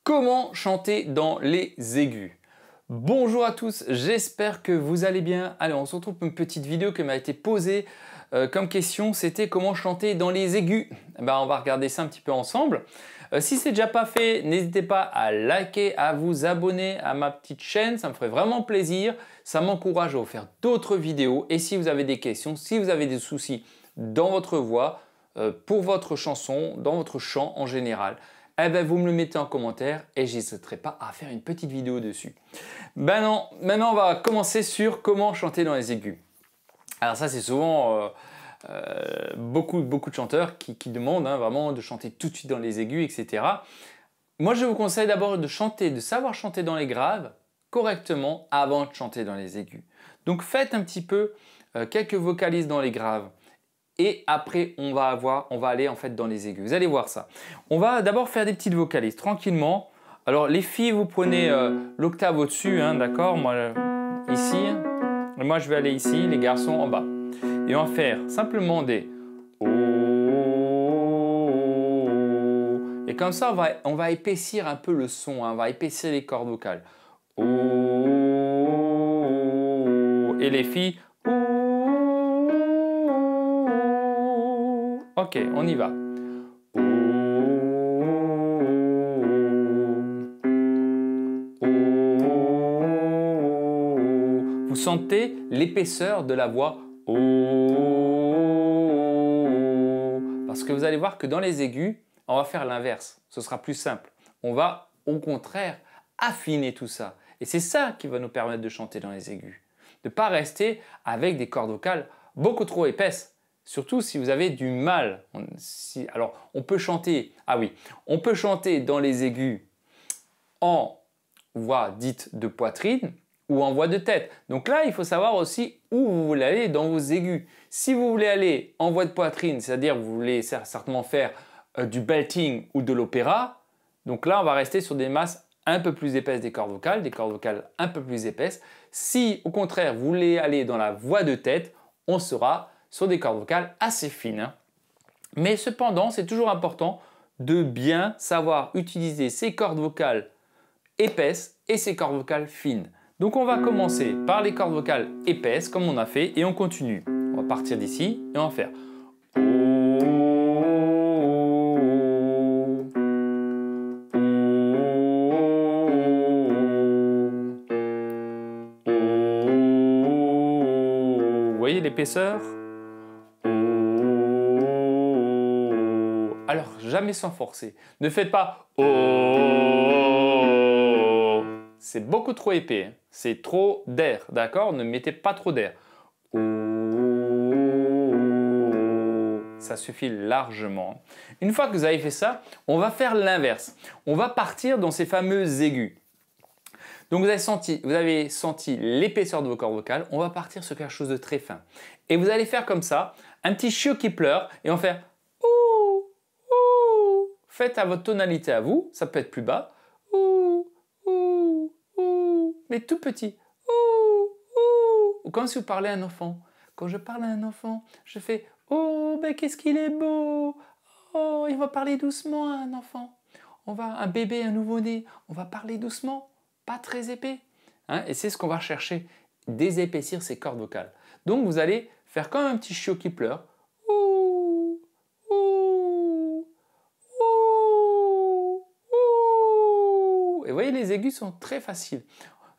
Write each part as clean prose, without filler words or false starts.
Comment chanter dans les aigus? Bonjour à tous, j'espère que vous allez bien. Allez, on se retrouve pour une petite vidéo qui m'a été posée comme question, c'était comment chanter dans les aigus. On va regarder ça un petit peu ensemble. Si ce n'est déjà pas fait, n'hésitez pas à liker, à vous abonner à ma petite chaîne, ça me ferait vraiment plaisir. Ça m'encourage à vous faire d'autres vidéos. Et si vous avez des questions, si vous avez des soucis dans votre voix, pour votre chanson, dans votre chant en général, vous me le mettez en commentaire et j'hésiterai pas à faire une petite vidéo dessus. Maintenant on va commencer sur comment chanter dans les aigus. Alors ça c'est souvent beaucoup de chanteurs qui demandent vraiment de chanter tout de suite dans les aigus, etc. Moi je vous conseille d'abord de savoir chanter dans les graves correctement avant de chanter dans les aigus. Donc faites un petit peu quelques vocalises dans les graves. Et après, on va aller en fait dans les aigus. Vous allez voir ça. On va d'abord faire des petites vocalises tranquillement. Alors les filles, vous prenez l'octave au-dessus, d'accord? Moi, ici. Et moi, je vais aller ici, les garçons en bas. Et on va faire simplement des oh. Et comme ça, on va épaissir un peu le son. On va épaissir les cordes vocales. Oh. Et les filles. Ok, on y va. Vous sentez l'épaisseur de la voix. Parce que vous allez voir que dans les aigus, on va faire l'inverse. Ce sera plus simple. On va au contraire affiner tout ça. Et c'est ça qui va nous permettre de chanter dans les aigus. De ne pas rester avec des cordes vocales beaucoup trop épaisses. Surtout si vous avez du mal. Alors, on peut chanter, on peut chanter dans les aigus en voix dite de poitrine ou en voix de tête. Donc là, il faut savoir aussi où vous voulez aller dans vos aigus. Si vous voulez aller en voix de poitrine, c'est-à-dire vous voulez certainement faire du belting ou de l'opéra, donc là, on va rester sur des masses un peu plus épaisses des cordes vocales un peu plus épaisses. Si, au contraire, vous voulez aller dans la voix de tête, on sera sur des cordes vocales assez fines. Mais cependant, c'est toujours important de bien savoir utiliser ces cordes vocales épaisses et ces cordes vocales fines. Donc on va commencer par les cordes vocales épaisses comme on a fait et on continue. On va partir d'ici et on va faire Vous voyez l'épaisseur? Alors, jamais sans forcer. Ne faites pas oh. C'est beaucoup trop épais. C'est trop d'air, d'accord? Ne mettez pas trop d'air. Ça suffit largement. Une fois que vous avez fait ça, on va faire l'inverse. On va partir dans ces fameux aigus. Donc vous avez senti l'épaisseur de vos cordes vocales. On va partir sur quelque chose de très fin. Et vous allez faire comme ça, un petit chiot qui pleure et on va faire faites à votre tonalité à vous, ça peut être plus bas, mais tout petit, ou comme si vous parlez à un enfant. Quand je parle à un enfant, je fais oh, ben qu'est-ce qu'il est beau, oh, il va parler doucement à un enfant. Un bébé, un nouveau-né, on va parler doucement, pas très épais. Et c'est ce qu'on va chercher, désépaissir ces cordes vocales. Donc vous allez faire comme un petit chiot qui pleure. Et vous voyez, les aigus sont très faciles.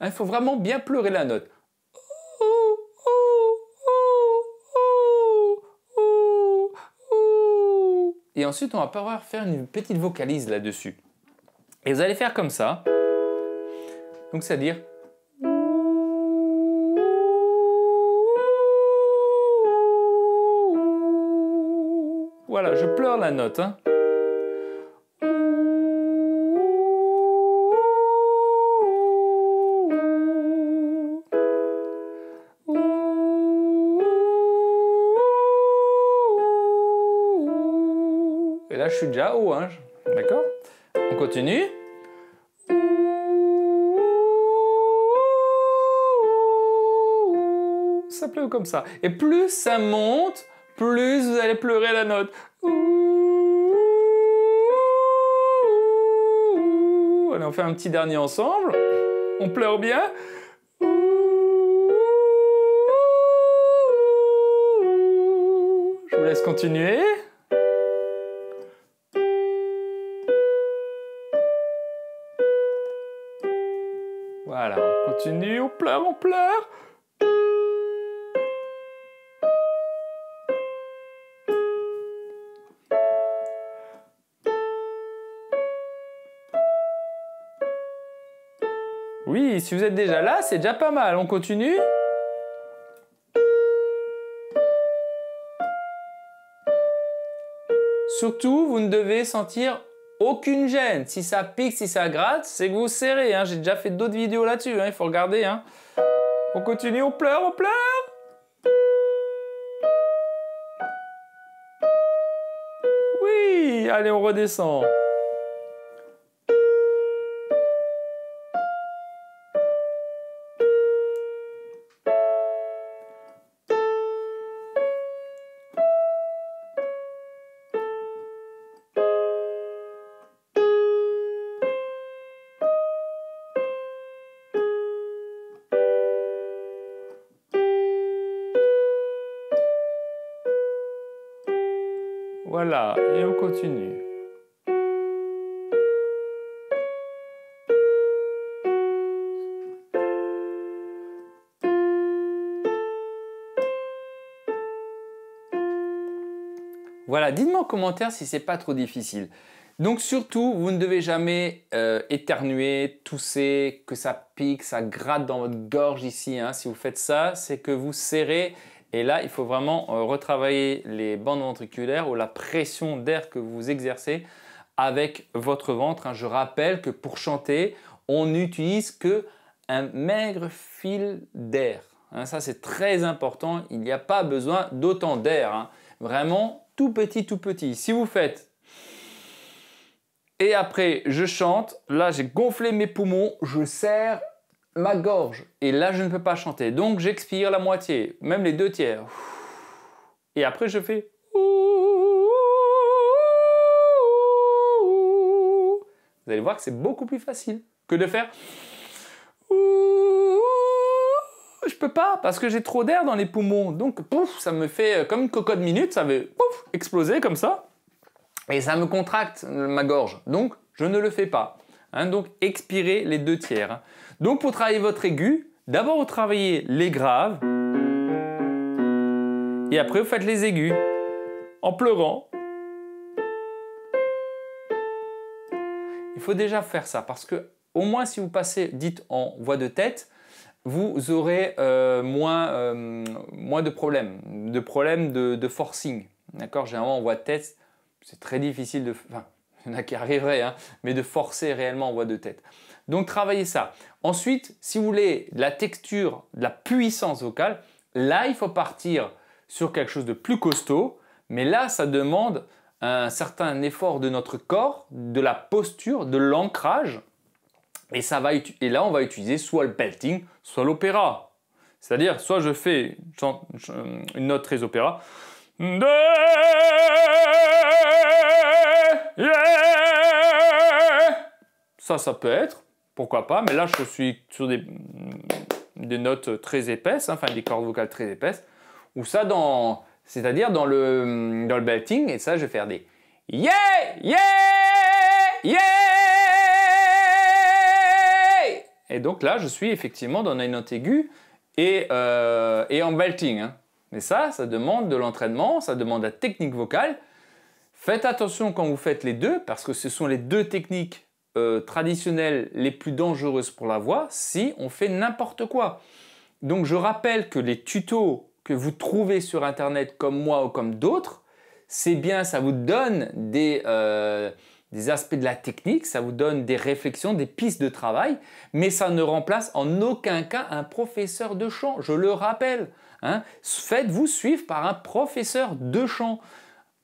Il faut vraiment bien pleurer la note. Et ensuite, on va pouvoir faire une petite vocalise là-dessus. Et vous allez faire comme ça. Donc, c'est-à-dire... Voilà, je pleure la note. Et là, je suis déjà haut, d'accord? On continue. Ça pleut comme ça. Et plus ça monte, plus vous allez pleurer la note. Allez, on fait un petit dernier ensemble. On pleure bien. Je vous laisse continuer. Voilà, on continue, on pleure, on pleure. Oui, si vous êtes déjà là, c'est déjà pas mal. On continue. Surtout, vous ne devez sentir aucune gêne. Si ça pique, si ça gratte, c'est que vous serrez. Hein. J'ai déjà fait d'autres vidéos là-dessus, hein. Il faut regarder. Hein. On continue, on pleure, on pleure. Oui, allez, on redescend. Voilà, et on continue. Voilà, dites-moi en commentaire si c'est pas trop difficile. Donc surtout, vous ne devez jamais éternuer, tousser, que ça pique, ça gratte dans votre gorge ici. Hein. Si vous faites ça, c'est que vous serrez. Et là, il faut vraiment retravailler les bandes ventriculaires ou la pression d'air que vous exercez avec votre ventre. Hein. Je rappelle que pour chanter, on n'utilise que un maigre fil d'air. Hein. Ça, c'est très important. Il n'y a pas besoin d'autant d'air. Hein. Vraiment tout petit, tout petit. Si vous faites et après je chante, là j'ai gonflé mes poumons, je serre ma gorge et là je ne peux pas chanter. Donc j'expire la moitié, même les 2/3. Et après je fais. Vous allez voir que c'est beaucoup plus facile que de faire. Je peux pas parce que j'ai trop d'air dans les poumons. Donc pouf, ça me fait comme une cocotte minute, ça va pouf, exploser comme ça. Et ça me contracte ma gorge. Donc je ne le fais pas. Hein, donc expirez les 2/3. Hein. Donc pour travailler votre aigu, d'abord vous travaillez les graves. Et après vous faites les aigus. En pleurant. Il faut déjà faire ça parce que au moins si vous passez, dites en voix de tête, vous aurez moins de problèmes de forcing. D'accord, généralement en voix de tête, c'est très difficile de... Enfin, il y en a qui arriveraient, hein, mais de forcer réellement en voix de tête. Donc travaillez ça. Ensuite, si vous voulez de la texture, de la puissance vocale, là il faut partir sur quelque chose de plus costaud, mais là ça demande un certain effort de notre corps, de la posture, de l'ancrage. Et là, on va utiliser soit le belting, soit l'opéra. C'est-à-dire, soit je fais une note très opéra. Ça peut être, pourquoi pas. Mais là, je suis sur des notes très épaisses, hein, enfin des cordes vocales très épaisses. Ou ça, c'est-à-dire dans le belting. Et ça, je vais faire des yeah, yeah, yeah. Et donc là, je suis effectivement dans une note aiguë et en belting. Hein. Mais ça demande de l'entraînement, ça demande de la technique vocale. Faites attention quand vous faites les deux, parce que ce sont les deux techniques traditionnelles les plus dangereuses pour la voix si on fait n'importe quoi. Donc je rappelle que les tutos que vous trouvez sur Internet comme moi ou comme d'autres, c'est bien, ça vous donne des aspects de la technique, ça vous donne des réflexions, des pistes de travail, mais ça ne remplace en aucun cas un professeur de chant, je le rappelle. Hein. Faites-vous suivre par un professeur de chant.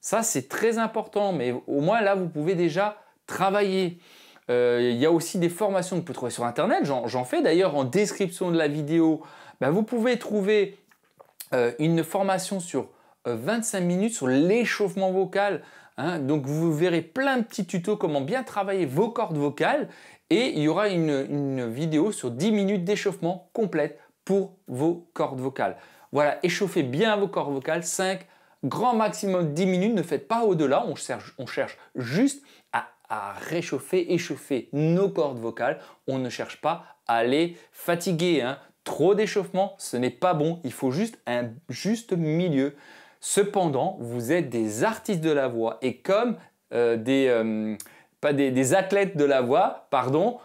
Ça, c'est très important, mais au moins là, vous pouvez déjà travailler. Il y a aussi des formations que vous pouvez trouver sur Internet, j'en fais d'ailleurs en description de la vidéo. Ben, vous pouvez trouver une formation sur 25 minutes sur l'échauffement vocal. Hein, donc vous verrez plein de petits tutos comment bien travailler vos cordes vocales Et il y aura une vidéo sur 10 minutes d'échauffement complète pour vos cordes vocales. Voilà, échauffez bien vos cordes vocales, 5, grand maximum 10 minutes, ne faites pas au-delà, on cherche juste à réchauffer, échauffer nos cordes vocales, on ne cherche pas à les fatiguer, hein. Trop d'échauffement, ce n'est pas bon, il faut juste un juste milieu. Cependant, vous êtes des artistes de la voix et comme des athlètes de la voix, pardon,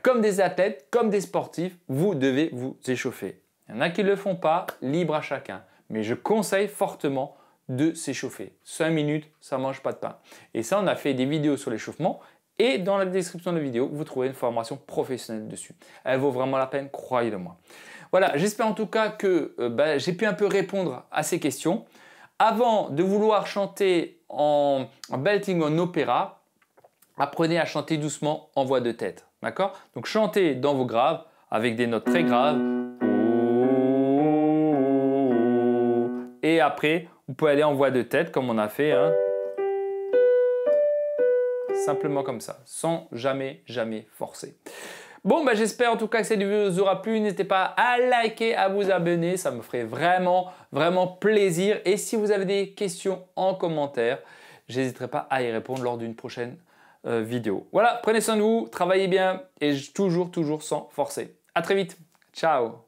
comme des athlètes, comme des sportifs, vous devez vous échauffer. Il y en a qui ne le font pas, libre à chacun. Mais je conseille fortement de s'échauffer. 5 minutes, ça ne mange pas de pain. Et ça, on a fait des vidéos sur l'échauffement et dans la description de la vidéo, vous trouvez une formation professionnelle dessus. Elle vaut vraiment la peine, croyez-le-moi. Voilà, j'espère en tout cas que j'ai pu un peu répondre à ces questions. Avant de vouloir chanter en belting en opéra, apprenez à chanter doucement en voix de tête. D'accord? Donc chantez dans vos graves avec des notes très graves. Et après, vous pouvez aller en voix de tête comme on a fait. Hein. Simplement comme ça, sans jamais forcer. Bon, j'espère en tout cas que cette vidéo vous aura plu. N'hésitez pas à liker, à vous abonner. Ça me ferait vraiment plaisir. Et si vous avez des questions en commentaire, j'hésiterai pas à y répondre lors d'une prochaine vidéo. Voilà, prenez soin de vous, travaillez bien et toujours sans forcer. À très vite. Ciao.